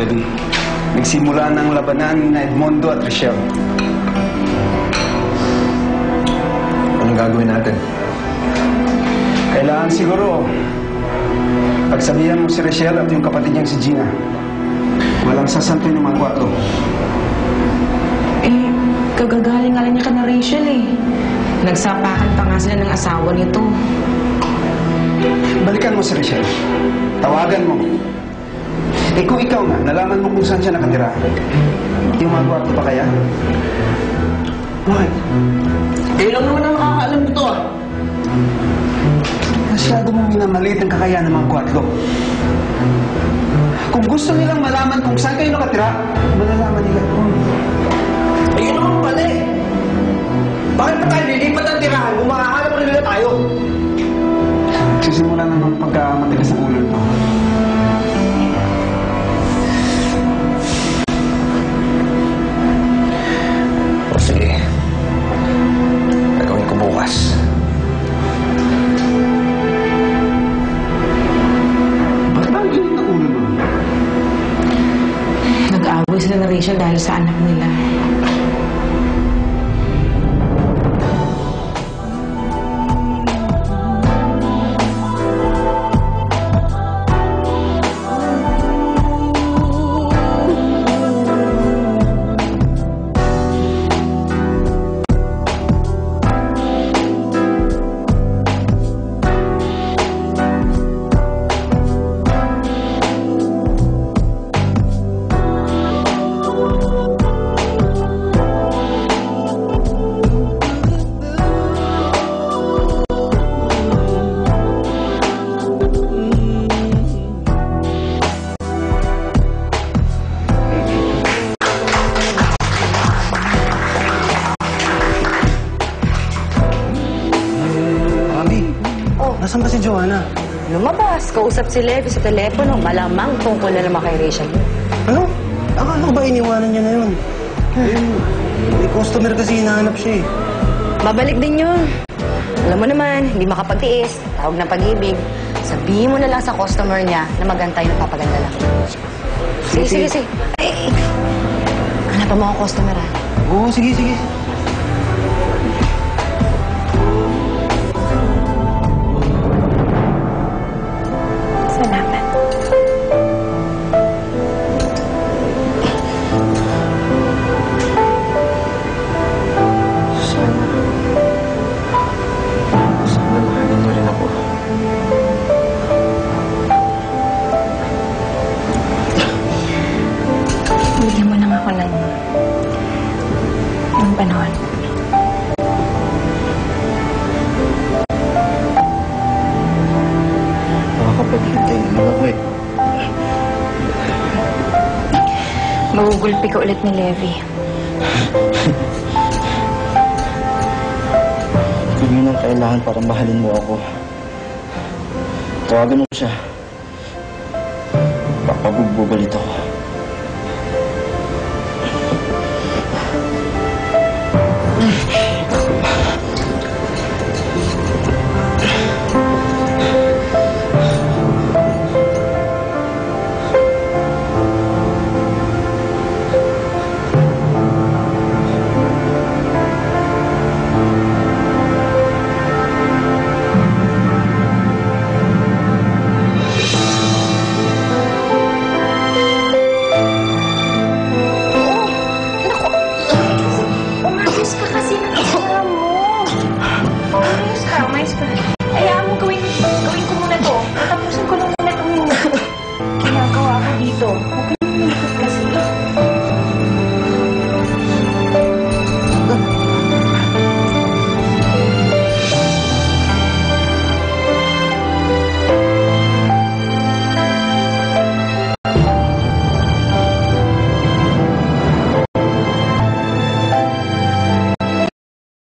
Levi. Nagsimula ng labanan na Edmondo at Richelle. Anong gagawin natin? Kailangan siguro pagsabihan mo si Richelle at yung kapatid niyang si Gina. Walang sasantoy ng mga kwatro. Eh, kagagaling nga lang niya ka na Rachel eh. Nagsapakan pa nga sila ng asawa nito. Balikan mo si Richelle. Tawagan mo. Eh kung ikaw nga, nalaman mo kung saan siya nakatira. Yung mga kwarto pa kaya? Bakit? Eh lang naman ang makakaalam nito ah. Masyado mong minamalit ang kakayahan ng mga kwarto. Kung gusto nilang malaman kung saan kayo nakatira, malalaman nila kung... Eh yun naman pala eh. Bakit pa tayo lilipat ang tirahan kung makahanap rin nila tayo? Sisimula na ng pagkamatigas ng ulo ito. O sige. Gagawin ko bukas. Bakit ang galing ng ulo mo? Nag-away sila na Rachel dahil sa anak nila. Nasaan ba si Joanna? Lumabas, kausap si Levi sa telepono, malamang tungkol na naman kay Rachel. Ano? Akala ko ba iniwanan niya na yun? May customer kasi hinahanap siya eh. Babalik din yun. Alam mo naman, hindi makapagtiis, tawag ng pag-ibig. Sabihin mo na lang sa customer niya na magantay ng papaganda lang. Sige. Ay. Hanapan mo ako customer ah. Oo, sige. Salamat. Sana mahalin mo rin ako. Bigyan mo lang ako ng panahon. Makakapaghintayin naman ako eh. Magugulpi ka ulit ni Levi. Hindi nang kailangan para mahalin mo ako. Tawagan mo siya. Papabugbog ulit ako.